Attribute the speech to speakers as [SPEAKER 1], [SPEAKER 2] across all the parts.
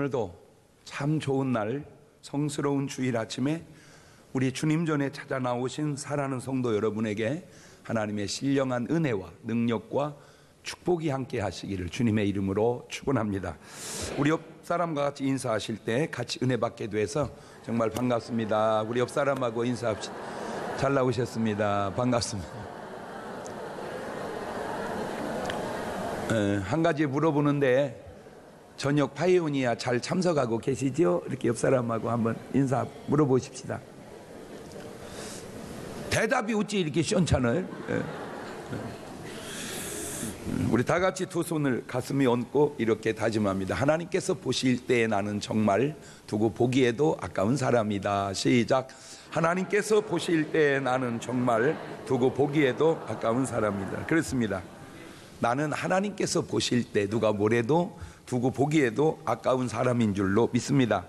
[SPEAKER 1] 오늘도 참 좋은 날, 성스러운 주일 아침에 우리 주님 전에 찾아 나오신 사랑하는 성도 여러분에게 하나님의 신령한 은혜와 능력과 축복이 함께 하시기를 주님의 이름으로 축원합니다. 우리 옆 사람과 같이 인사하실 때 같이 은혜 받게 돼서 정말 반갑습니다. 우리 옆 사람하고 인사합시다. 잘 나오셨습니다. 반갑습니다. 한 가지 물어보는데 저녁 파이오니아 잘 참석하고 계시죠? 이렇게 옆 사람하고 한번 인사 물어보십시다. 대답이 어찌 이렇게 시원찮아요? 우리 다 같이 두 손을 가슴에 얹고 이렇게 다짐합니다. 하나님께서 보실 때 나는 정말 두고 보기에도 아까운 사람이다. 시작. 하나님께서 보실 때 나는 정말 두고 보기에도 아까운 사람이다. 그렇습니다. 나는 하나님께서 보실 때 누가 뭐래도 두고 보기에도 아까운 사람인 줄로 믿습니다.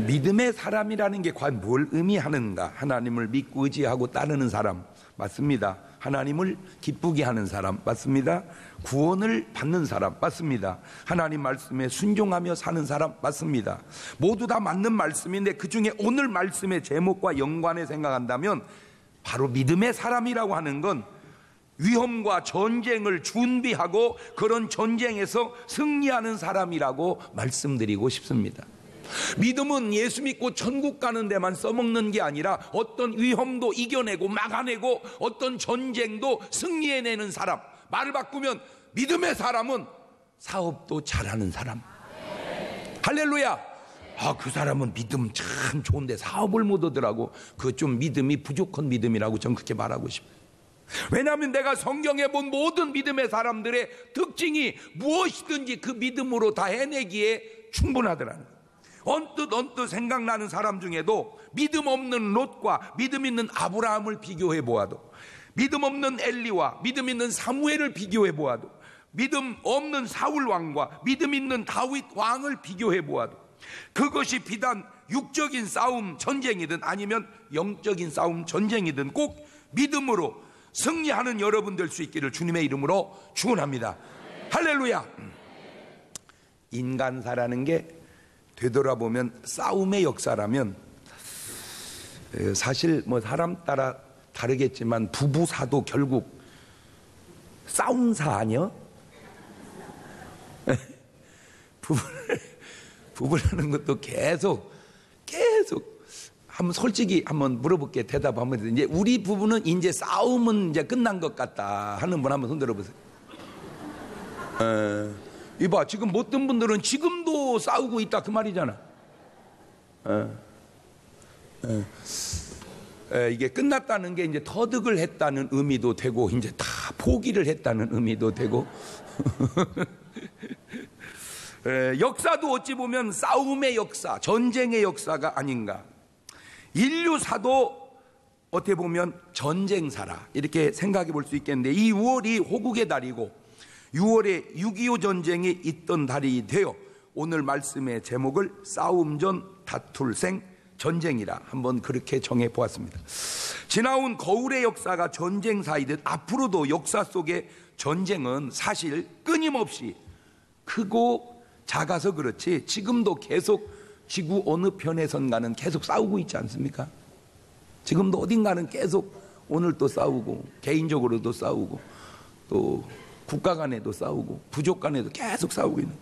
[SPEAKER 1] 믿음의 사람이라는 게 과연 뭘 의미하는가? 하나님을 믿고 의지하고 따르는 사람 맞습니다. 하나님을 기쁘게 하는 사람 맞습니다. 구원을 받는 사람 맞습니다. 하나님 말씀에 순종하며 사는 사람 맞습니다. 모두 다 맞는 말씀인데 그중에 오늘 말씀의 제목과 연관해 생각한다면 바로 믿음의 사람이라고 하는 건 위험과 전쟁을 준비하고 그런 전쟁에서 승리하는 사람이라고 말씀드리고 싶습니다. 믿음은 예수 믿고 천국 가는 데만 써먹는 게 아니라 어떤 위험도 이겨내고 막아내고 어떤 전쟁도 승리해내는 사람. 말을 바꾸면 믿음의 사람은 사업도 잘하는 사람. 할렐루야. 그 사람은 믿음 참 좋은데 사업을 못 하더라고. 그 좀 믿음이 부족한 믿음이라고 저는 그렇게 말하고 싶어요. 왜냐하면 내가 성경에 본 모든 믿음의 사람들의 특징이 무엇이든지 그 믿음으로 다 해내기에 충분하더라는 거예요. 언뜻 생각나는 사람 중에도 믿음 없는 롯과 믿음 있는 아브라함을 비교해 보아도, 믿음 없는 엘리와 믿음 있는 사무엘을 비교해 보아도, 믿음 없는 사울 왕과 믿음 있는 다윗 왕을 비교해 보아도 그것이 비단 육적인 싸움 전쟁이든 아니면 영적인 싸움 전쟁이든 꼭 믿음으로 승리하는 여러분 될 수 있기를 주님의 이름으로 축원합니다. 할렐루야. 인간사라는 게 되돌아보면 싸움의 역사라면 사실 뭐 사람 따라 다르겠지만 부부사도 결국 싸움사 아니요? 부부라는 것도 계속 한번 솔직히 한번 물어볼게. 대답 한번 해주세요. 이제 우리 부부는 이제 싸움은 이제 끝난 것 같다 하는 분 한번 손 들어보세요. 이봐, 지금 어떤 분들은 지금도 싸우고 있다 그 말이잖아. 이게 끝났다는 게 이제 터득을 했다는 의미도 되고 이제 다 포기를 했다는 의미도 되고 역사도 어찌 보면 싸움의 역사, 전쟁의 역사가 아닌가. 인류사도 어떻게 보면 전쟁사라 이렇게 생각해 볼 수 있겠는데, 이 6월이 호국의 달이고 6월에 6.25 전쟁이 있던 달이 되어 오늘 말씀의 제목을 싸움전 다툴생 전쟁이라 한번 그렇게 정해 보았습니다. 지나온 거울의 역사가 전쟁사이듯 앞으로도 역사 속의 전쟁은 사실 끊임없이 크고 작아서 그렇지 지금도 계속 지구 어느 편에선가는 계속 싸우고 있지 않습니까? 지금도 어딘가는 계속 오늘 또 싸우고 개인적으로도 싸우고 또 국가 간에도 싸우고 부족 간에도 계속 싸우고 있는.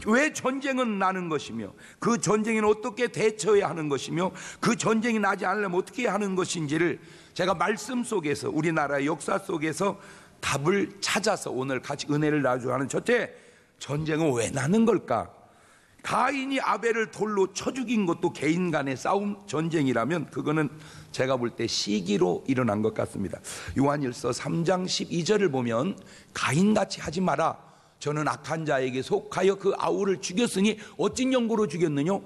[SPEAKER 1] 왜 전쟁은 나는 것이며 그 전쟁에는 어떻게 대처해야 하는 것이며 그 전쟁이 나지 않으려면 어떻게 해야 하는 것인지를 제가 말씀 속에서 우리나라의 역사 속에서 답을 찾아서 오늘 같이 은혜를 나누려 하는. 첫째, 전쟁은 왜 나는 걸까? 가인이 아벨을 돌로 쳐 죽인 것도 개인 간의 싸움 전쟁이라면 그거는 제가 볼 때 시기로 일어난 것 같습니다. 요한일서 3장 12절을 보면 가인같이 하지 마라. 저는 악한 자에게 속하여 그 아우를 죽였으니 어찐 연고로 죽였느냐?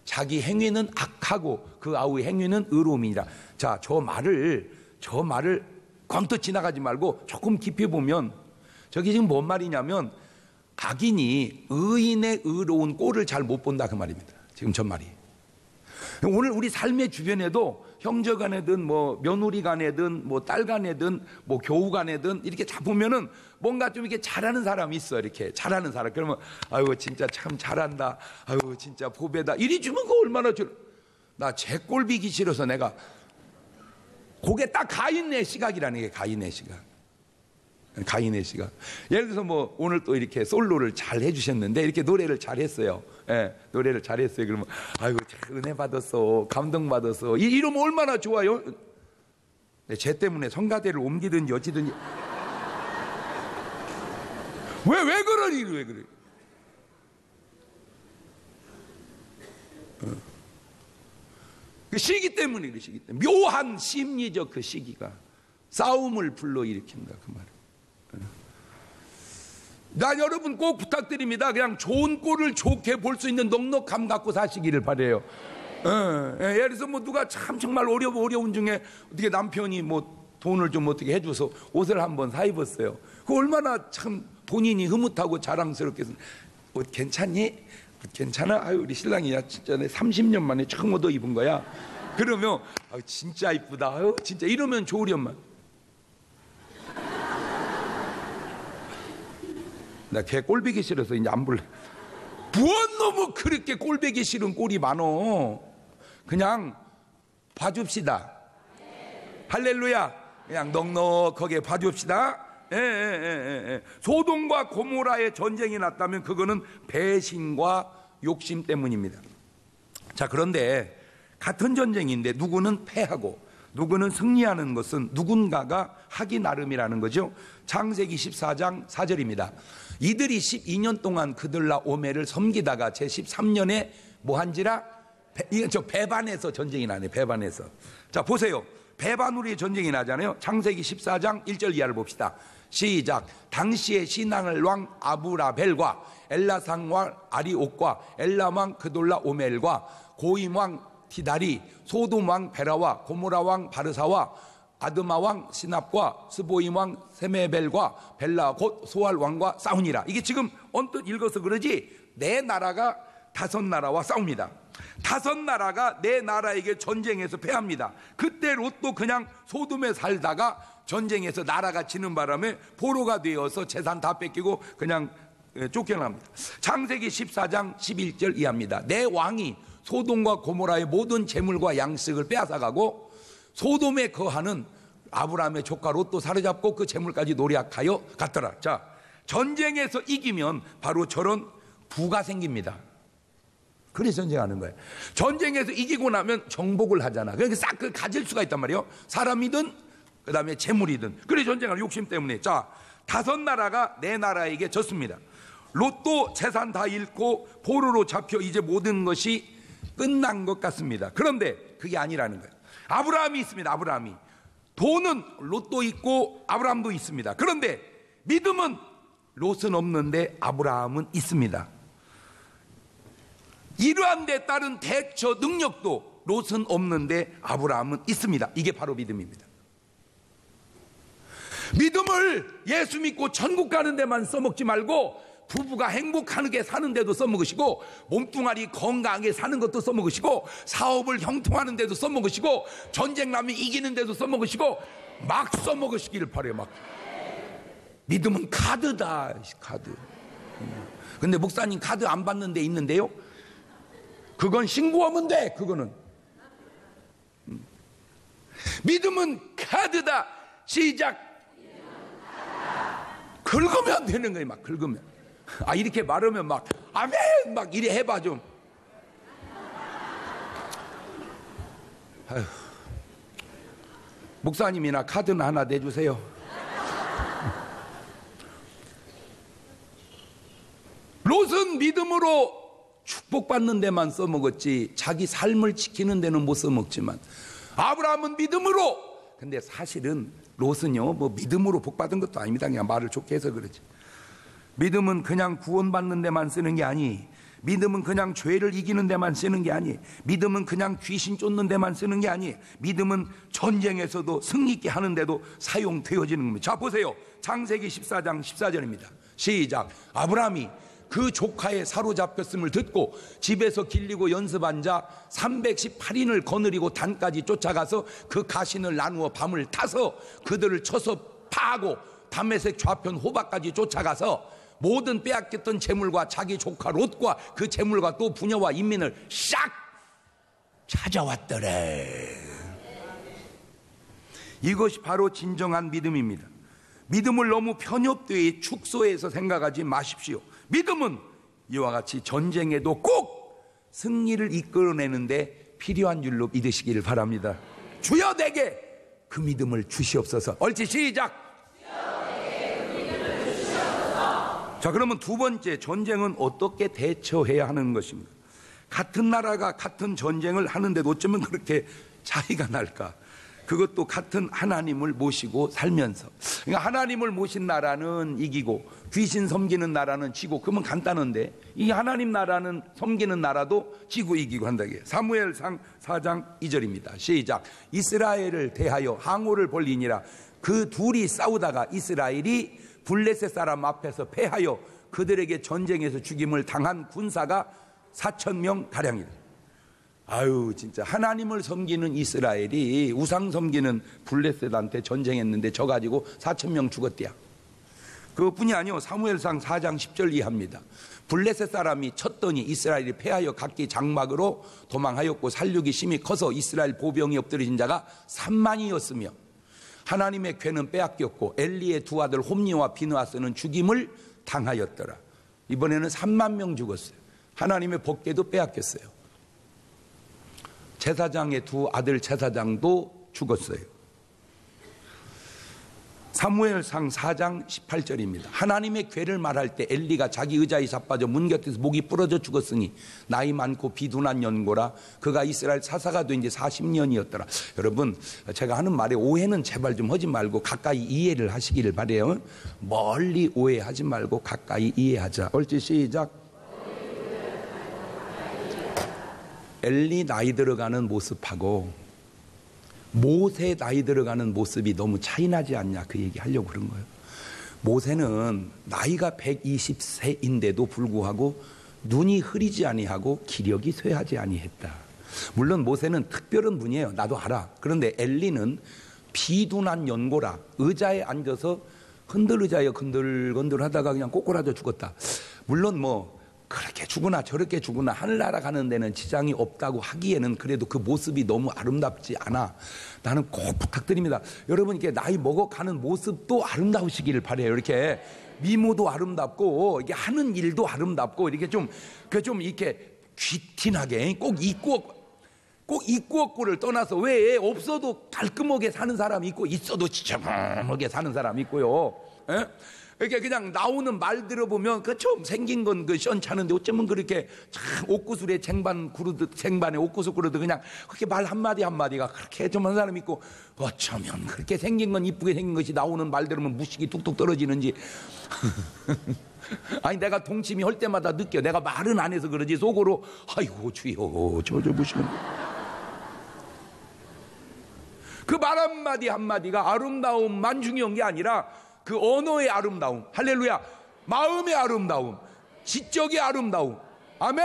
[SPEAKER 1] 자기 행위는 악하고 그 아우의 행위는 의로움이니라. 자, 저 말을 광떡 지나가지 말고 조금 깊이 보면 저게 지금 뭔 말이냐면 악인이 의인의 의로운 꼴을 잘 못 본다 그 말입니다. 지금 저 말이. 오늘 우리 삶의 주변에도 형제 간에든 뭐 며느리 간에든 뭐 딸 간에든 뭐 교우 간에든 이렇게 다 보면은 뭔가 좀 이렇게 잘하는 사람이 있어. 이렇게 잘하는 사람. 그러면 아유 진짜 참 잘한다. 아유 진짜 보배다. 이리 주면 그거 얼마나 줄. 나 제 꼴 비기 싫어서 내가 그게 딱 가인의 시각이라는 게 가인의 시각. 가인의 시각. 예를 들어서 뭐 오늘 또 이렇게 솔로를 잘 해주셨는데 이렇게 노래를 잘 했어요. 예, 노래를 잘 했어요. 그러면 아이고 참 은혜 받았어, 감동 받았어. 이러면 얼마나 좋아요. 쟤 때문에 성가대를 옮기든지 어찌든지. 왜 그러니? 왜 그래? 그 시기 때문에 그 시기 때문에 묘한 심리적 그 시기가 싸움을 불러일으킨다 그 말. 나 여러분 꼭 부탁드립니다. 그냥 좋은 꼴을 좋게 볼 수 있는 넉넉함 갖고 사시기를 바래요. 예를 들어서 뭐 누가 참 정말 어려운 중에 어떻게 남편이 뭐 돈을 좀 어떻게 해줘서 옷을 한번 사 입었어요. 그 얼마나 참 본인이 흐뭇하고 자랑스럽게 옷 괜찮니? 옷 괜찮아? 아유 우리 신랑이야 진짜 내 30년 만에 처음 얻어 입은 거야. 그러면 아유 진짜 이쁘다. 아유 진짜 이러면 좋으련만. 나 걔 꼴보기 싫어서 이제 안 볼래. 무언 너무 그렇게 꼴보기 싫은 꼴이 많어. 그냥 봐줍시다. 할렐루야. 그냥 넉넉하게 봐줍시다. 소돔과 고모라의 전쟁이 났다면 그거는 배신과 욕심 때문입니다. 자, 그런데 같은 전쟁인데 누구는 패하고 누구는 승리하는 것은 누군가가 하기 나름이라는 거죠. 창세기 14장 4절입니다. 이들이 12년 동안 그들라오멜을 섬기다가 제13년에 뭐한지라? 배반에서 전쟁이 나네. 배반에서. 자 보세요. 배반으로 전쟁이 나잖아요. 창세기 14장 1절 이하를 봅시다. 시작. 당시의 신앙을 왕 아브라벨과 엘라상 왕 아리옥과 엘람 왕 그돌라오멜과 고임 왕 티다리, 소돔 왕 베라와 고모라 왕 바르사와 아드마 왕 시납과 스보임 왕 세메벨과 벨라 곧 소알 왕과 싸우니라. 이게 지금 언뜻 읽어서 그러지 네 나라가 다섯 나라와 싸웁니다. 다섯 나라가 네 나라에게 전쟁에서 패합니다. 그때 롯도 그냥 소돔에 살다가 전쟁에서 나라가 지는 바람에 포로가 되어서 재산 다 뺏기고 그냥 쫓겨납니다. 창세기 14장 11절 이하입니다. 내 왕이 소돔과 고모라의 모든 재물과 양식을 빼앗아가고 소돔에 거하는 아브라함의 조카 롯도 사로잡고 그 재물까지 노략하여 갔더라. 자, 전쟁에서 이기면 바로 저런 부가 생깁니다. 그래서 전쟁하는 거예요. 전쟁에서 이기고 나면 정복을 하잖아. 그러니까 싹 가질 수가 있단 말이에요. 사람이든 그 다음에 재물이든. 그래 전쟁하는 욕심 때문에. 자, 다섯 나라가 네 나라에게 졌습니다. 롯도 재산 다 잃고 포로로 잡혀 이제 모든 것이 끝난 것 같습니다. 그런데 그게 아니라는 거예요. 아브라함이 있습니다. 아브라함이. 돈은 롯도 있고 아브라함도 있습니다. 그런데 믿음은 롯은 없는데 아브라함은 있습니다. 이러한 데 따른 대처 능력도 롯은 없는데 아브라함은 있습니다. 이게 바로 믿음입니다. 믿음을 예수 믿고 천국 가는 데만 써먹지 말고 부부가 행복하게 사는 데도 써먹으시고 몸뚱아리 건강하게 사는 것도 써먹으시고 사업을 형통하는 데도 써먹으시고 전쟁 나면 이기는 데도 써먹으시고 막 써먹으시기를 바라요. 막. 믿음은 카드다. 카드. 근데 목사님 카드 안 받는 데 있는데요. 그건 신고하면 돼. 그거는. 믿음은 카드다. 시작. 긁으면 되는 거예요. 막 긁으면. 아 이렇게 말하면 막 아멘 막 이래 해봐 좀. 아휴. 목사님이나 카드는 하나 내주세요. 롯은 믿음으로 축복받는 데만 써먹었지 자기 삶을 지키는 데는 못 써먹지만 아브라함은 믿음으로. 근데 사실은 롯은요 뭐 믿음으로 복받은 것도 아닙니다. 그냥 말을 좋게 해서 그러지. 믿음은 그냥 구원받는 데만 쓰는 게 아니. 믿음은 그냥 죄를 이기는 데만 쓰는 게 아니. 믿음은 그냥 귀신 쫓는 데만 쓰는 게 아니. 믿음은 전쟁에서도 승리 있게 하는 데도 사용되어지는 겁니다. 자 보세요. 창세기 14장 14절입니다. 시작. 아브라함이 그 조카에 사로잡혔음을 듣고 집에서 길리고 연습한 자 318인을 거느리고 단까지 쫓아가서 그 가신을 나누어 밤을 타서 그들을 쳐서 파하고 담메색 좌편 호박까지 쫓아가서 모든 빼앗겼던 재물과 자기 조카 롯과 그 재물과 또 부녀와 인민을 싹 찾아왔더래. 이것이 바로 진정한 믿음입니다. 믿음을 너무 편협되이 축소해서 생각하지 마십시오. 믿음은 이와 같이 전쟁에도 꼭 승리를 이끌어내는데 필요한 줄로 믿으시기를 바랍니다. 주여 내게 그 믿음을 주시옵소서. 옳지, 시작. 자, 그러면 두 번째, 전쟁은 어떻게 대처해야 하는 것입니까? 같은 나라가 같은 전쟁을 하는데도 어쩌면 그렇게 차이가 날까? 그것도 같은 하나님을 모시고 살면서. 그러니까 하나님을 모신 나라는 이기고 귀신 섬기는 나라는 지고, 그러면 간단한데 이 하나님 나라는 섬기는 나라도 지고 이기고 한다고요. 사무엘상 4장 2절입니다. 시작. 이스라엘을 대하여 항오를 벌리니라. 그 둘이 싸우다가 이스라엘이 블레셋 사람 앞에서 패하여 그들에게 전쟁에서 죽임을 당한 군사가 4,000명 가량이다. 아유, 진짜 하나님을 섬기는 이스라엘이 우상 섬기는 블레셋한테 전쟁했는데 져 가지고 4,000명 죽었대야. 그것뿐이 아니요, 사무엘상 4장 10절 이하입니다. 블레셋 사람이 쳤더니 이스라엘이 패하여 각기 장막으로 도망하였고 살육이 심히 커서 이스라엘 보병이 엎드려진 자가 3만이었으며 하나님의 궤는 빼앗겼고 엘리의 두 아들 홈니와 비느하스는 죽임을 당하였더라. 이번에는 3만 명 죽었어요. 하나님의 법궤도 빼앗겼어요. 제사장의 두 아들 제사장도 죽었어요. 사무엘상 4장 18절입니다. 하나님의 궤를 말할 때 엘리가 자기 의자에 자빠져 문 곁에서 목이 부러져 죽었으니 나이 많고 비둔한 연고라. 그가 이스라엘 사사가 된 지 40년이었더라. 여러분, 제가 하는 말에 오해는 제발 좀 하지 말고 가까이 이해를 하시기를 바라요. 멀리 오해하지 말고 가까이 이해하자. 옳지, 시작. 엘리 나이 들어가는 모습하고 모세 나이 들어가는 모습이 너무 차이나지 않냐, 그 얘기 하려고 그런 거예요. 모세는 나이가 120세인데도 불구하고 눈이 흐리지 아니하고 기력이 쇠하지 아니했다. 물론 모세는 특별한 분이에요. 나도 알아. 그런데 엘리는 비둔한 연고라 의자에 앉아서 흔들의자에 건들건들 하다가 그냥 꼬꾸라져 죽었다. 물론 뭐 그렇게 죽으나 저렇게 죽으나 하늘나라 가는 데는 지장이 없다고 하기에는 그래도 그 모습이 너무 아름답지 않아. 나는 꼭 부탁드립니다. 여러분, 이렇게 나이 먹어가는 모습도 아름다우시기를 바라요. 이렇게 미모도 아름답고 이게 하는 일도 아름답고 이렇게 좀 이렇게 귀티나게 꼭 입구업구를 떠나서 왜 없어도 깔끔하게 사는 사람이 있고 있어도 지저분하게 사는 사람이 있고요. 에? 이렇게 그냥 나오는 말 들어보면 그 처음 생긴 건 그 시원찮은데 어쩌면 그렇게 참 옥구슬에 쟁반에 옥구슬 구르듯 그냥 그렇게 말 한마디가 그렇게 좀 한 사람이 있고, 어쩌면 그렇게 생긴 건 이쁘게 생긴 것이 나오는 말 들으면 무식이 뚝뚝 떨어지는지. 아니, 내가 동치미 할 때마다 느껴. 내가 말은 안 해서 그러지 속으로 아이고 주여 저 보시면 그 말 한마디가 아름다움만 중요한 게 아니라 그 언어의 아름다움, 할렐루야, 마음의 아름다움, 지적의 아름다움. 아멘.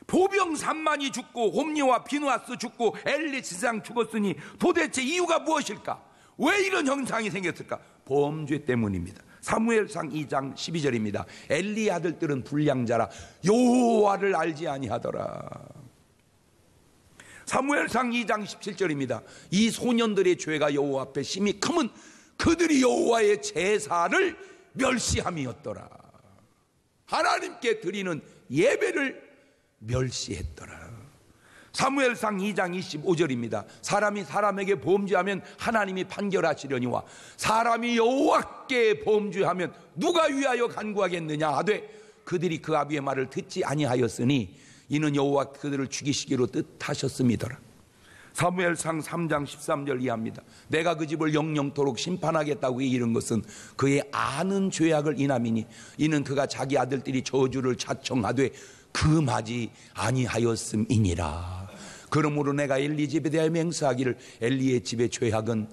[SPEAKER 1] 보병 3만이 죽고 홈니와 비누아스 죽고 엘리 지상 죽었으니 도대체 이유가 무엇일까? 왜 이런 현상이 생겼을까? 범죄 때문입니다. 사무엘상 2장 12절입니다. 엘리 아들들은 불량자라 여호와를 알지 아니하더라. 사무엘상 2장 17절입니다. 이 소년들의 죄가 여호와 앞에 심히 크면 그들이 여호와의 제사를 멸시함이었더라. 하나님께 드리는 예배를 멸시했더라. 사무엘상 2장 25절입니다. 사람이 사람에게 범죄하면 하나님이 판결하시려니와 사람이 여호와께 범죄하면 누가 위하여 간구하겠느냐 하되 그들이 그 아비의 말을 듣지 아니하였으니 이는 여호와 그들을 죽이시기로 뜻하셨음이더라. 사무엘상 3장 13절 이하입니다. 내가 그 집을 영영토록 심판하겠다고 이른 것은 그의 아는 죄악을 인함이니 이는 그가 자기 아들들이 저주를 자청하되 금하지 아니하였음이니라. 그러므로 내가 엘리 집에 대하여 맹세하기를 엘리의 집의 죄악은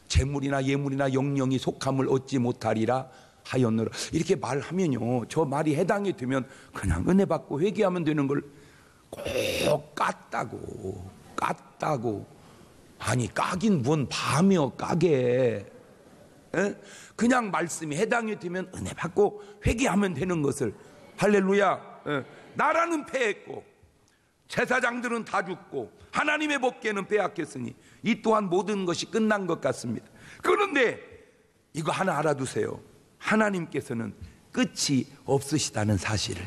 [SPEAKER 1] 재물이나 예물이나 영영이 속함을 얻지 못하리라 하였노라. 이렇게 말하면요, 저 말이 해당이 되면 그냥 은혜 받고 회개하면 되는 걸 꼭 깠다고. 아니, 까긴 뭔 밤이여 까게. 그냥 말씀이 해당이 되면 은혜 받고 회개하면 되는 것을, 할렐루야, 나라는 패했고 제사장들은 다 죽고 하나님의 법궤는 빼앗겼으니 이 또한 모든 것이 끝난 것 같습니다. 그런데 이거 하나 알아두세요. 하나님께서는 끝이 없으시다는 사실을.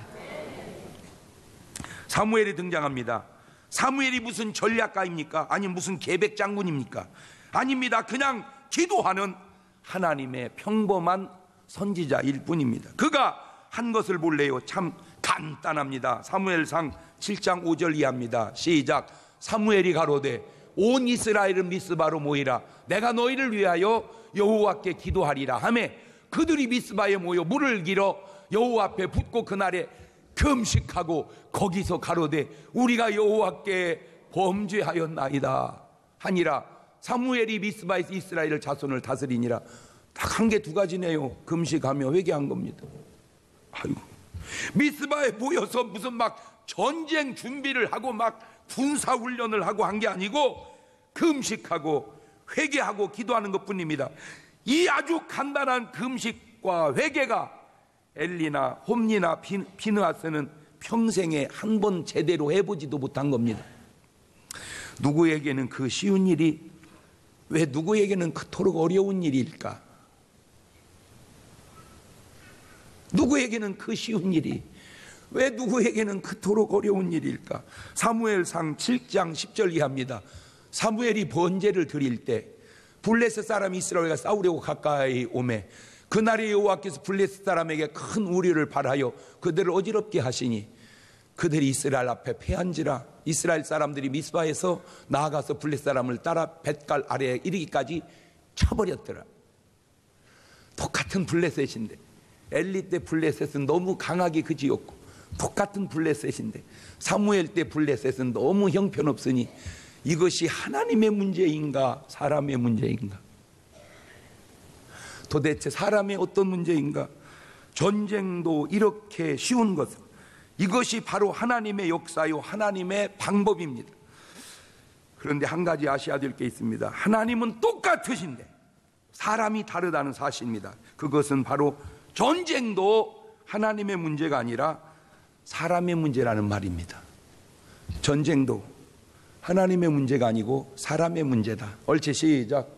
[SPEAKER 1] 사무엘이 등장합니다. 사무엘이 무슨 전략가입니까? 아니 무슨 계백 장군입니까? 아닙니다. 그냥 기도하는 하나님의 평범한 선지자일 뿐입니다. 그가 한 것을 볼래요? 참 간단합니다. 사무엘상 7장 5절 이하입니다. 시작. 사무엘이 가로되 온 이스라엘은 미스바로 모이라. 내가 너희를 위하여 여호와께 기도하리라 하매 그들이 미스바에 모여 물을 길어 여호와 앞에 붓고 그날에 금식하고 거기서 가로되 우리가 여호와께 범죄하였나이다 하니라. 사무엘이 미스바에서 이스라엘 자손을 다스리니라. 딱 한 개 두 가지네요. 금식하며 회개한 겁니다. 아이고, 미스바에 모여서 무슨 막 전쟁 준비를 하고 막 군사 훈련을 하고 한 게 아니고 금식하고 회개하고 기도하는 것뿐입니다. 이 아주 간단한 금식과 회개가 엘리나 홈리나 비느하스는 평생에 한 번 제대로 해보지도 못한 겁니다. 누구에게는 그 쉬운 일이 왜 누구에게는 그토록 어려운 일일까? 누구에게는 그 쉬운 일이 왜 누구에게는 그토록 어려운 일일까? 사무엘상 7장 10절 이하입니다. 사무엘이 번제를 드릴 때 블레셋 사람 이스라엘과 싸우려고 가까이 오매 그날에 여호와께서 블레셋 사람에게 큰 우려를 발하여 그들을 어지럽게 하시니 그들이 이스라엘 앞에 패한지라. 이스라엘 사람들이 미스바에서 나아가서 블레셋 사람을 따라 뱃갈 아래에 이르기까지 쳐버렸더라. 똑같은 블레셋인데 엘리 때 블레셋은 너무 강하게 그지였고 똑같은 블레셋인데 사무엘 때 블레셋은 너무 형편없으니 이것이 하나님의 문제인가 사람의 문제인가? 도대체 사람의 어떤 문제인가? 전쟁도 이렇게 쉬운 것은 이것이 바로 하나님의 역사요 하나님의 방법입니다. 그런데 한 가지 아셔야 될 게 있습니다. 하나님은 똑같으신데 사람이 다르다는 사실입니다. 그것은 바로 전쟁도 하나님의 문제가 아니라 사람의 문제라는 말입니다. 전쟁도 하나님의 문제가 아니고 사람의 문제다. 옳지, 시작.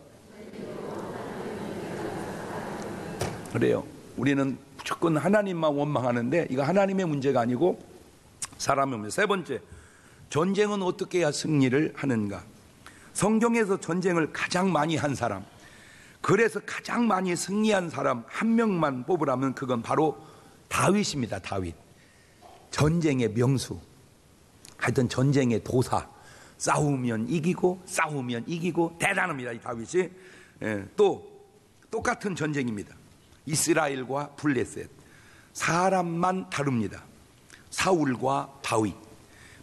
[SPEAKER 1] 그래요. 우리는 무조건 하나님만 원망하는데 이거 하나님의 문제가 아니고 사람의 문제. 세 번째, 전쟁은 어떻게 해야 승리를 하는가? 성경에서 전쟁을 가장 많이 한 사람, 그래서 가장 많이 승리한 사람 한 명만 뽑으라면 그건 바로 다윗입니다. 다윗. 전쟁의 명수, 하여튼 전쟁의 도사. 싸우면 이기고 대단합니다. 이 다윗이. 또 똑같은 전쟁입니다. 이스라엘과 블레셋. 사람만 다릅니다. 사울과 다윗.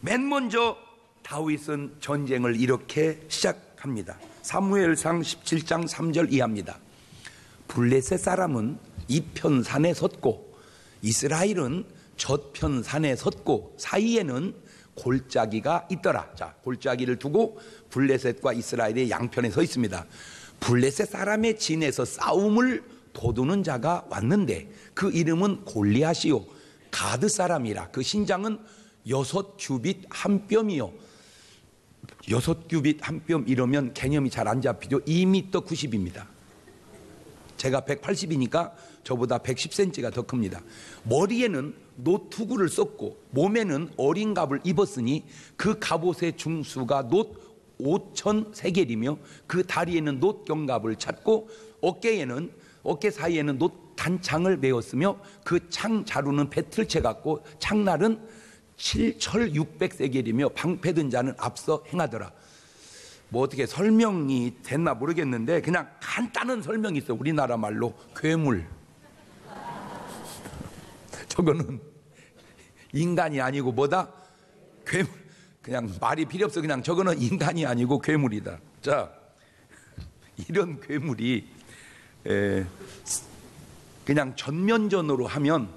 [SPEAKER 1] 맨 먼저 다윗은 전쟁을 이렇게 시작합니다. 사무엘상 17장 3절 이하입니다. 블레셋 사람은 이편 산에 섰고 이스라엘은 저편 산에 섰고 사이에는 골짜기가 있더라. 자, 골짜기를 두고 블레셋과 이스라엘의 양편에 서 있습니다. 블레셋 사람의 진에서 싸움을 도두는 자가 왔는데 그 이름은 골리앗이요 가드 사람이라. 그 신장은 6규빗 한 뼘이요. 6규빗 한 뼘 이러면 개념이 잘 안 잡히죠. 2m 90입니다. 제가 180이니까 저보다 110cm가 더 큽니다. 머리에는 노투구를 썼고 몸에는 어린 갑을 입었으니 그 갑옷의 중수가 놋 5,000세겔이며 그 다리에는 놋 경갑을 찼고 어깨 사이에는 놋 단창을 메었으며 그 창 자루는 배틀채 같고 창날은 7,600세겔이며 방패든 자는 앞서 행하더라. 뭐 어떻게 설명이 됐나 모르겠는데 그냥 간단한 설명이 있어요. 우리나라 말로 괴물. 저거는 인간이 아니고 뭐다? 괴물. 그냥 말이 필요 없어. 그냥 저거는 인간이 아니고 괴물이다. 자, 이런 괴물이 그냥 전면전으로 하면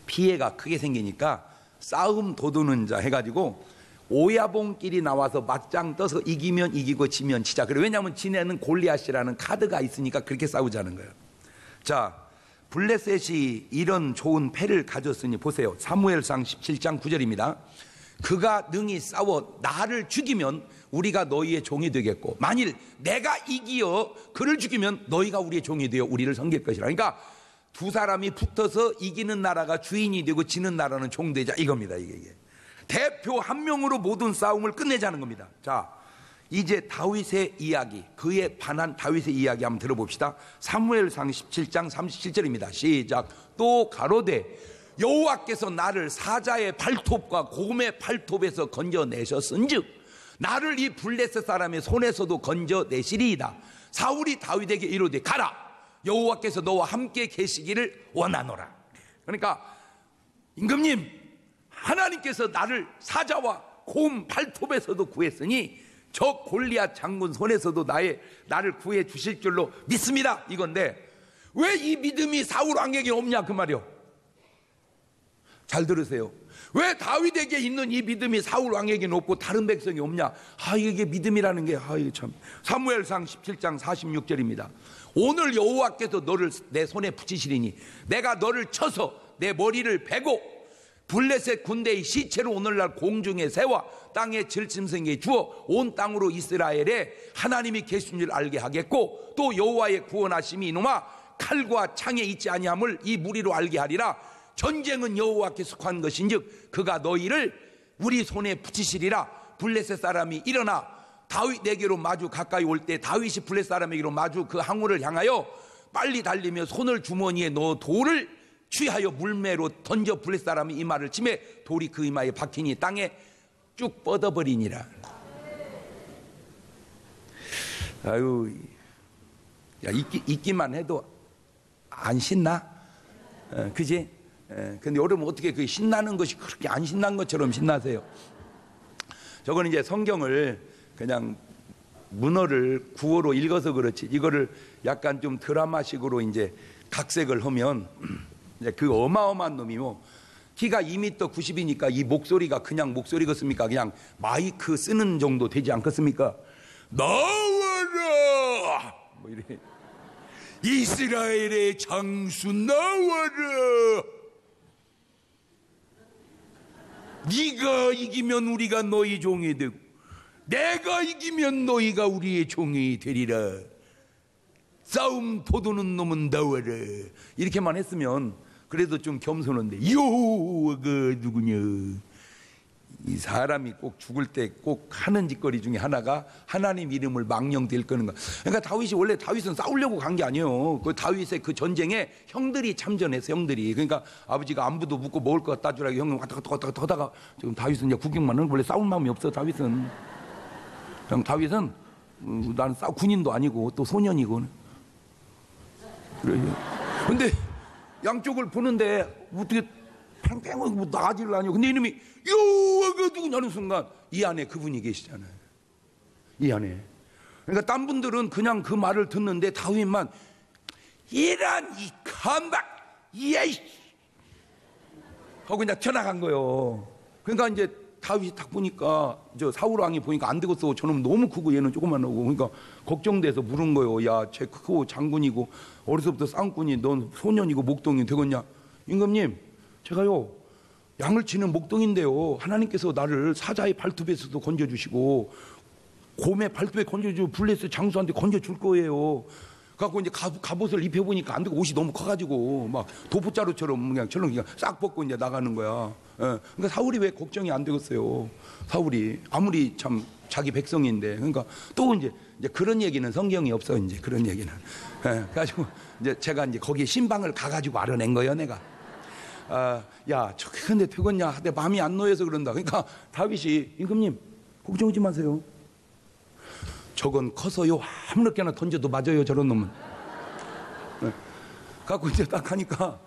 [SPEAKER 1] 피해가 크게 생기니까 싸움 도두는 자 해가지고 오야봉끼리 나와서 맞짱 떠서 이기면 이기고 지면 지자. 그래, 왜냐하면 지네는 골리앗이라는 카드가 있으니까 그렇게 싸우자는 거예요. 자, 블레셋이 이런 좋은 패를 가졌으니 보세요. 사무엘상 17장 9절입니다. 그가 능히 싸워 나를 죽이면 우리가 너희의 종이 되겠고, 만일 내가 이기어 그를 죽이면 너희가 우리의 종이 되어 우리를 섬길 것이라. 그러니까 두 사람이 붙어서 이기는 나라가 주인이 되고 지는 나라는 종되자, 이겁니다. 이게 대표 한 명으로 모든 싸움을 끝내자는 겁니다. 자, 이제 다윗의 이야기, 그에 반한 다윗의 이야기 한번 들어봅시다. 사무엘상 17장 37절입니다. 시작. 또 가로되 여호와께서 나를 사자의 발톱과 곰의 발톱에서 건져내셨은즉 나를 이 블레셋 사람의 손에서도 건져내시리이다. 사울이 다윗에게 이르되 가라, 여호와께서 너와 함께 계시기를 원하노라. 그러니까 임금님, 하나님께서 나를 사자와 곰 발톱에서도 구했으니 저 골리앗 장군 손에서도 나를 구해 주실 줄로 믿습니다, 이건데 왜 이 믿음이 사울 왕에게 없냐 그 말이요. 잘 들으세요. 왜 다윗에게 있는 이 믿음이 사울 왕에게는 없고 다른 백성이 없냐? 이게 믿음이라는 게 이게 참. 사무엘상 17장 46절입니다. 오늘 여호와께서 너를 내 손에 붙이시리니 내가 너를 쳐서 내 머리를 베고 블레셋 군대의 시체로 오늘날 공중에 세워 땅에 질짐승에 주어 온 땅으로 이스라엘에 하나님이 계신 줄 알게 하겠고, 또 여호와의 구원하심이 이놈아 칼과 창에 있지 아니함을 이 무리로 알게 하리라. 전쟁은 여호와께 속한 것인즉 그가 너희를 우리 손에 붙이시리라. 블레셋 사람이 일어나 다윗에게로 마주 가까이 올 때 다윗이 블레셋 사람에게로 마주 그 항우를 향하여 빨리 달리며 손을 주머니에 넣어 돌을 취하여 물매로 던져 블레셋 사람이 이마를 치매 돌이 그 이마에 박히니 땅에 쭉 뻗어버리니라. 아유, 야, 있기만 해도 안 신나? 그지? 근데 여러분 어떻게 그 신나는 것이 그렇게 안 신난 것처럼 신나세요? 저건 이제 성경을 그냥 문어를 구어로 읽어서 그렇지, 이거를 약간 좀 드라마식으로 이제 각색을 하면 그 어마어마한 놈이 키가 2m 90이니까 이 목소리가 그냥 목소리겠습니까? 그냥 마이크 쓰는 정도 되지 않겠습니까? 나와라! 뭐 이래. 이스라엘의 장수 나와라! 네가 이기면 우리가 너희 종이 되고 내가 이기면 너희가 우리의 종이 되리라. 싸움 도두는 놈은 나와라. 이렇게만 했으면 그래도 좀 겸손한데, 여호와가 누구냐? 이 사람이 꼭 죽을 때 꼭 하는 짓거리 중에 하나가 하나님 이름을 망령될 거는 거. 그러니까 다윗이 원래 다윗은 싸우려고 간 게 아니에요. 그 다윗의 그 전쟁에 형들이 참전해서 형들이, 그러니까 아버지가 안부도 묻고 먹을 거 따주라고 형은 왔다 갔다 하다가 지금 다윗은 이제 구경만 하는, 원래 싸울 마음이 없어 다윗은. 그냥 다윗은 나는 군인도 아니고 또 소년이고 그래요. 근데 양쪽을 보는데 어떻게 팽팽하게 뭐 나가지를 않아요. 근데 이놈이 여호와가 누구냐는 순간 이 안에 그분이 계시잖아요. 이 안에. 그러니까 딴 분들은 그냥 그 말을 듣는데 다윗만 이란 이 간박 예이 하고 그냥 튀어나간 거예요. 그러니까 이제 다윗이 딱 보니까 저 사울 왕이 보니까 안 되겠어. 저놈 너무 크고 얘는 조그만하고. 그러니까 걱정돼서 물은 거예요. 야, 쟤 크고 장군이고 어려서부터 쌍꾼이 넌 소년이고 목동이 되겠냐? 임금님, 제가요 양을 치는 목동인데요, 하나님께서 나를 사자의 발톱에서도 건져주시고 곰의 발톱에 건져주고 블레셋 장수한테 건져줄 거예요. 그래갖고 이제 갑옷을 입혀보니까 안 되고 옷이 너무 커가지고 막 도포자루처럼 그냥 철렁 그냥 싹 벗고 이제 나가는 거야. 그러니까 사울이 왜 걱정이 안 되겠어요? 사울이 아무리 참 자기 백성인데. 그러니까 또 이제 그런 얘기는 성경이 없어. 이제 그런 얘기는. 그래가지고 이제 제가 이제 거기에 신방을 가가지고 알아낸 거예요, 내가. 야, 저 근데 되겠냐? 내 마음이 안 놓여서 그런다. 그러니까 다윗이 임금님 걱정하지 마세요. 저건 커서요 아무렇게나 던져도 맞아요, 저런 놈은. 갖고 이제 딱 하니까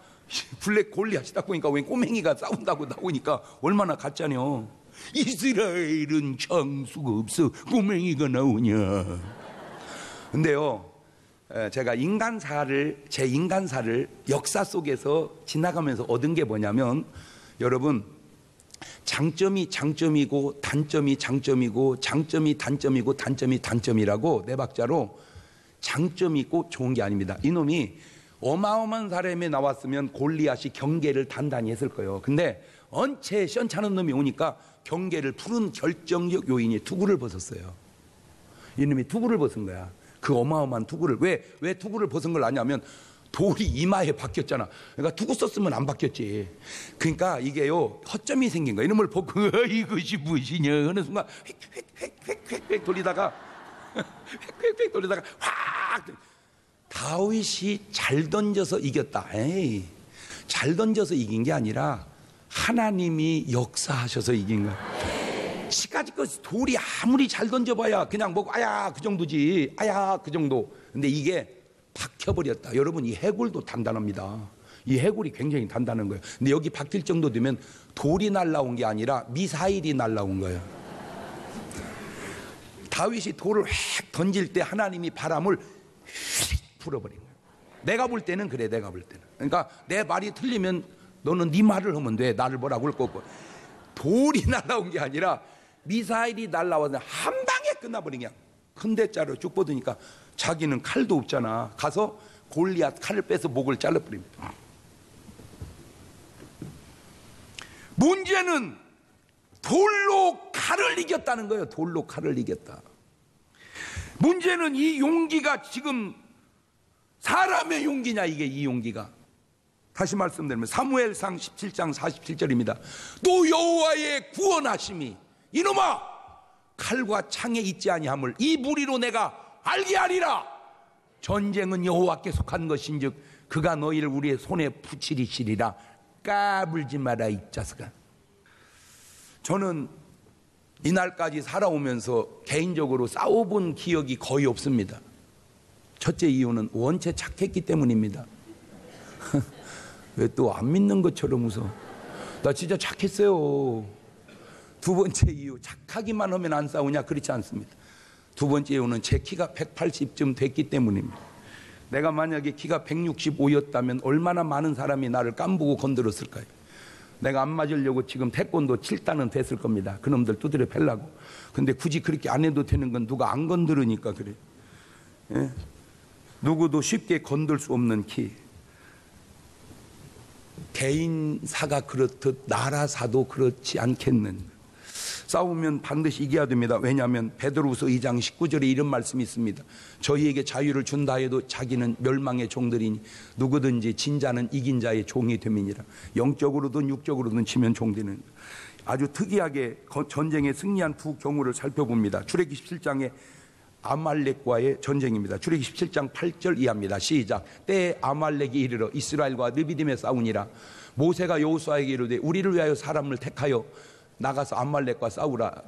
[SPEAKER 1] 블랙 골리앗이 딱 보니까 왜 꼬맹이가 싸운다고 나오니까 얼마나 같잖여. 이스라엘은 장수가 없어 꼬맹이가 나오냐. 근데요 제가 제 인간사를 역사 속에서 지나가면서 얻은 게 뭐냐면, 여러분, 장점이 장점이고 단점이 장점이고 장점이 단점이고 단점이 단점이라고 네 박자로 장점이 있고 좋은 게 아닙니다. 이놈이 어마어마한 사람이 나왔으면 골리앗이 경계를 단단히 했을 거예요. 근데 언체 시원찮은 놈이 오니까 경계를 푸는 결정적 요인이 투구를 벗었어요. 이놈이 투구를 벗은 거야. 그 어마어마한 투구를. 왜 투구를 벗은 걸 아냐면 돌이 이마에 박혔잖아. 그러니까 투구 썼으면 안 박혔지. 그러니까 이게요, 허점이 생긴 거야. 이놈을 보고 이것이 무엇이냐 어느 순간 휙휙휙휙휙 돌리다가 휙휙휙 돌리다가 확. 다윗이 잘 던져서 이겼다. 에이, 잘 던져서 이긴 게 아니라 하나님이 역사하셔서 이긴 거야. 지금까지 돌이 아무리 잘 던져봐야 그냥 뭐 아야 그 정도지, 아야 그 정도. 근데 이게 박혀버렸다. 여러분, 이 해골도 단단합니다. 이 해골이 굉장히 단단한 거예요. 근데 여기 박힐 정도 되면 돌이 날라온 게 아니라 미사일이 날라온 거예요. 다윗이 돌을 획 던질 때 하나님이 바람을 휙 풀어버린 거예요. 내가 볼 때는 그래. 내가 볼 때는. 그러니까 내 말이 틀리면 너는 네 말을 하면 돼. 나를 뭐라고 할 거고. 돌이 날라온 게 아니라 미사일이 날라와서 한 방에 끝나버린 거야. 큰 대자로 쭉 뻗으니까 자기는 칼도 없잖아. 가서 골리앗 칼을 빼서 목을 잘라버립니다. 문제는 돌로 칼을 이겼다는 거예요. 돌로 칼을 이겼다. 문제는 이 용기가 지금 사람의 용기냐, 이게 이 용기가. 다시 말씀드리면 사무엘상 17장 47절입니다. 또 여호와의 구원하심이 이놈아 칼과 창에 있지 아니함을 이 무리로 내가 알게 하리라. 전쟁은 여호와께 속한 것인즉 그가 너희를 우리의 손에 붙이리시리라. 까불지 마라 이 자식아. 저는 이날까지 살아오면서 개인적으로 싸워본 기억이 거의 없습니다. 첫째 이유는 원체 착했기 때문입니다. 왜 또 안 믿는 것처럼 웃어? 나 진짜 착했어요. 두 번째 이유, 착하기만 하면 안 싸우냐? 그렇지 않습니다. 두 번째 이유는 제 키가 180쯤 됐기 때문입니다. 내가 만약에 키가 165였다면 얼마나 많은 사람이 나를 깜보고 건드렸을까요? 내가 안 맞으려고 지금 태권도 7단은 됐을 겁니다. 그놈들 두드려 패려고. 근데 굳이 그렇게 안 해도 되는 건 누가 안 건드리니까 그래. 예? 누구도 쉽게 건들 수 없는 키. 개인사가 그렇듯 나라사도 그렇지 않겠는. 싸우면 반드시 이겨야 됩니다. 왜냐하면 베드로후서 2장 19절에 이런 말씀이 있습니다. 저희에게 자유를 준다 해도 자기는 멸망의 종들이니 누구든지 진자는 이긴 자의 종이 됨이니라. 영적으로든 육적으로든 치면 종되는. 아주 특이하게 전쟁에 승리한 두 경우를 살펴봅니다. 출애굽기 17장에 아말렉과의 전쟁입니다. 출애굽기 17장 8절 이하입니다. 시작. 때에 아말렉이 이르러 이스라엘과 르비딤에 싸우니라. 모세가 여호수아에게 이르되 우리를 위하여 사람을 택하여 나가서 아말렉과 싸우라.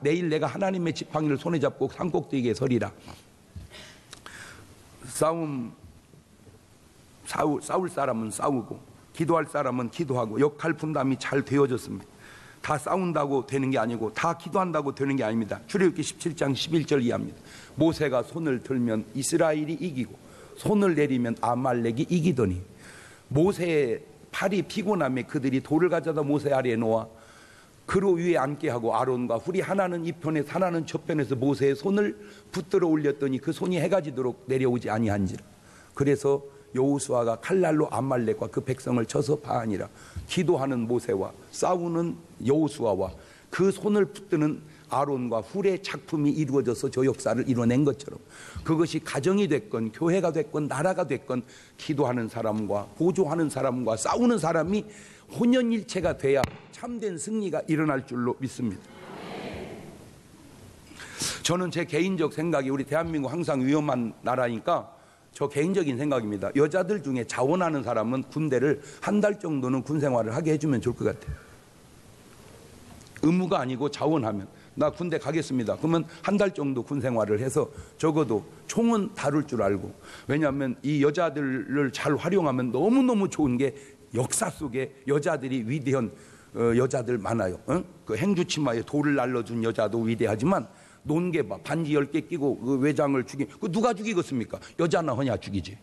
[SPEAKER 1] 내일 내가 하나님의 지팡이를 손에 잡고 산꼭대기에 서리라. 싸울 사람은 싸우고 기도할 사람은 기도하고 역할 분담이 잘 되어졌습니다. 다 싸운다고 되는 게 아니고 다 기도한다고 되는 게 아닙니다. 출애굽기 17장 11절 이하입니다. 모세가 손을 들면 이스라엘이 이기고 손을 내리면 아말렉이 이기더니 모세의 팔이 피곤함에 그들이 돌을 가져다 모세 아래에 놓아 그로 위에 앉게 하고 아론과 훌이 하나는 이편에 하나는 저편에서 모세의 손을 붙들어 올렸더니 그 손이 해가 지도록 내려오지 아니한지라. 그래서 여호수아가 칼날로 아말렉과 그 백성을 쳐서 파하니라. 기도하는 모세와 싸우는 여호수아와 그 손을 붙드는 아론과 훌의 작품이 이루어져서 저 역사를 이뤄낸 것처럼 그것이 가정이 됐건 교회가 됐건 나라가 됐건 기도하는 사람과 보조하는 사람과 싸우는 사람이 혼연일체가 돼야 참된 승리가 일어날 줄로 믿습니다. 저는 제 개인적 생각이 우리 대한민국 항상 위험한 나라니까 저 개인적인 생각입니다. 여자들 중에 자원하는 사람은 군대를 한 달 정도는 군 생활을 하게 해주면 좋을 것 같아요. 의무가 아니고 자원하면 나 군대 가겠습니다. 그러면 한 달 정도 군 생활을 해서 적어도 총은 다룰 줄 알고. 왜냐하면 이 여자들을 잘 활용하면 너무너무 좋은 게 역사 속에 여자들이 위대한 여자들 많아요. 그 행주치마에 돌을 날려준 여자도 위대하지만 논개 봐. 반지 10개 끼고 그 외장을 죽이. 그 누가 죽이겠습니까? 여자나 허냐 죽이지.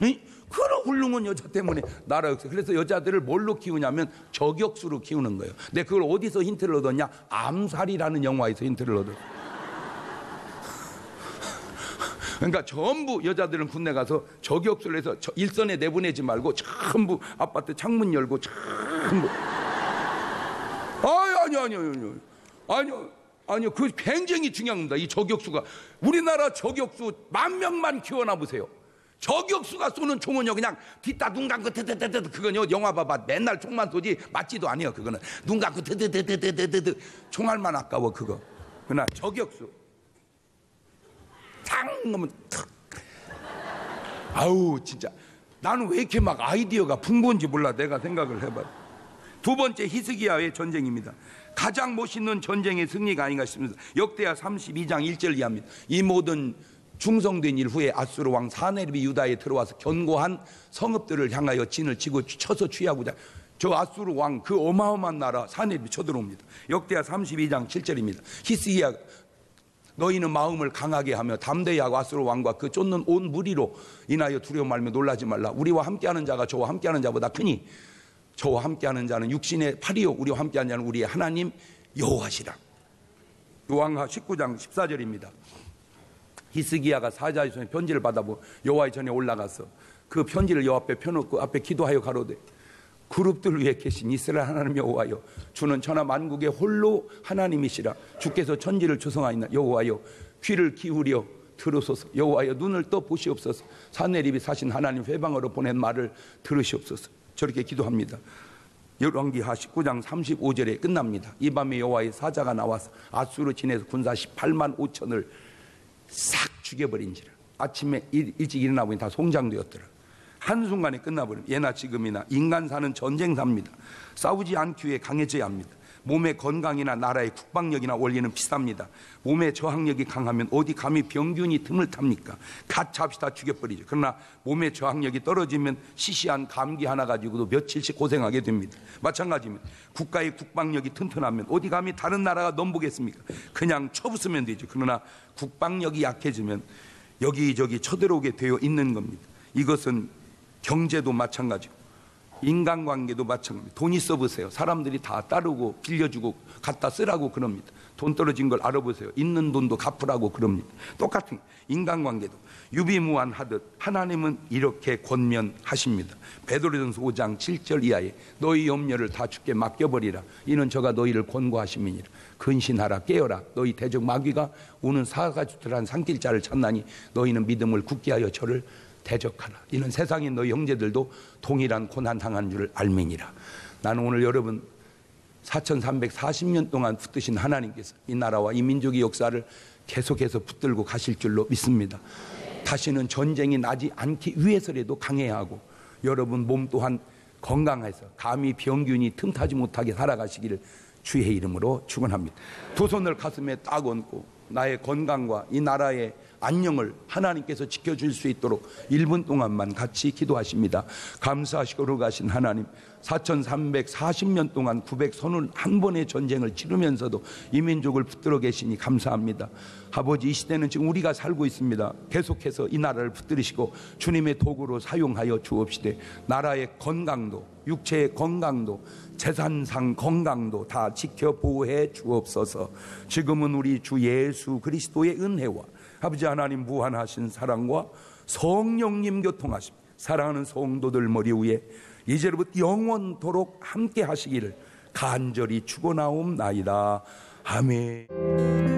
[SPEAKER 1] 응? 그런 훌륭한 여자 때문에 나라 역사. 그래서 여자들을 뭘로 키우냐면 저격수로 키우는 거예요. 근데 그걸 어디서 힌트를 얻었냐? 암살이라는 영화에서 힌트를 얻었어요. 그러니까 전부 여자들은 군대 가서 저격수를 해서 일선에 내보내지 말고 전부 아파트 창문 열고 전부. 아니요. 그 굉장히 중요한 겁니다. 이 저격수가. 우리나라 저격수 10,000명만 키워놔 보세요. 저격수가 쏘는 총은요, 그냥 뒷다 눈 감고 드드드드 그거요, 영화 봐봐. 맨날 총만 쏘지 맞지도 아니에요. 그거는 눈 감고 드드드드드드 총알만 아까워 그거. 그러나 저격수 탕 하면 탁. 아우 진짜 나는 왜 이렇게 막 아이디어가 풍부한지 몰라. 내가 생각을 해봐. 두 번째 히스기야의 전쟁입니다. 가장 멋있는 전쟁의 승리가 아닌가 싶습니다. 역대하 32장 1절 이하입니다. 이 모든 중성된 일 후에 아수르 왕 사네립이 유다에 들어와서 견고한 성읍들을 향하여 진을 치고 쳐서 취하고자. 저 아수르 왕 그 어마어마한 나라 사네립이 쳐들어옵니다. 역대하 32장 7절입니다. 히스기야 너희는 마음을 강하게 하며 담대히 하고 아수르 왕과 그 쫓는 온 무리로 인하여 두려워 말며 놀라지 말라. 우리와 함께하는 자가 저와 함께하는 자보다 크니 저와 함께하는 자는 육신의 팔이요 우리와 함께하는 자는 우리의 하나님 여호와시라. 요한하 19장 14절입니다. 히스기야가 사자의 손에 편지를 받아보고 여호와의 전에 올라가서 그 편지를 여호와 앞에 펴놓고 앞에 기도하여 가로되 그룹들 위에 계신 이스라엘 하나님 여호와여, 주는 천하 만국의 홀로 하나님이시라. 주께서 천지를 조성하였나. 여호와여 귀를 기울여 들으소서. 여호와여 눈을 떠 보시옵소서. 사네립이 사신 하나님 회방으로 보낸 말을 들으시옵소서. 저렇게 기도합니다. 열왕기하 19장 35절에 끝납니다. 이 밤에 여호와의 사자가 나와서 아수르 진에서 군사 18만 5천을 싹 죽여버린지라. 아침에 일찍 일어나 보니 다 송장되었더라. 한순간에 끝나버립니다. 예나 지금이나 인간 사는 전쟁사입니다. 싸우지 않기 위해 강해져야 합니다. 몸의 건강이나 나라의 국방력이나 원리는 비쌉니다. 몸의 저항력이 강하면 어디 감히 병균이 틈을 탑니까? 갓 잡시다 죽여버리죠. 그러나 몸의 저항력이 떨어지면 시시한 감기 하나 가지고도 며칠씩 고생하게 됩니다. 마찬가지입니다. 국가의 국방력이 튼튼하면 어디 감히 다른 나라가 넘보겠습니까? 그냥 쳐부수면 되죠. 그러나 국방력이 약해지면 여기저기 쳐들어오게 되어 있는 겁니다. 이것은 경제도 마찬가지고 인간관계도 마찬가지입니다. 돈 있어 보세요. 사람들이 다 따르고 빌려주고 갖다 쓰라고 그럽니다. 돈 떨어진 걸 알아보세요. 있는 돈도 갚으라고 그럽니다. 똑같은 인간관계도 유비무환하듯 하나님은 이렇게 권면하십니다. 베드로전서 5장 7절 이하에 너희 염려를 다 주께 맡겨버리라. 이는 저가 너희를 권고하심이니라. 근신하라 깨어라. 너희 대적 마귀가 우는 사가주들한 산길자를 찾나니 너희는 믿음을 굳게 하여 저를 대적하라. 이는 세상의 너희 형제들도 동일한 고난 당한 줄 알미니라. 나는 오늘 여러분 4340년 동안 붙드신 하나님께서 이 나라와 이 민족의 역사를 계속해서 붙들고 가실 줄로 믿습니다. 다시는 전쟁이 나지 않기 위해서라도 강해야 하고 여러분 몸 또한 건강해서 감히 병균이 틈타지 못하게 살아가시기를 주의 이름으로 축원합니다. 두 손을 가슴에 딱 얹고 나의 건강과 이 나라의 안녕을 하나님께서 지켜줄 수 있도록 1분 동안만 같이 기도하십니다. 감사하시고 거룩하신 하나님, 4340년 동안 931번의 전쟁을 치르면서도 이 민족을 붙들어 계시니 감사합니다. 아버지, 이 시대는 지금 우리가 살고 있습니다. 계속해서 이 나라를 붙들으시고 주님의 도구로 사용하여 주옵시되 나라의 건강도, 육체의 건강도, 재산상 건강도 다 지켜 보호해 주옵소서. 지금은 우리 주 예수 그리스도의 은혜와 아버지 하나님 무한하신 사랑과 성령님 교통하심, 사랑하는 성도들 머리 위에 이제로부터 영원토록 함께 하시기를 간절히 축원하옵나이다. 아멘.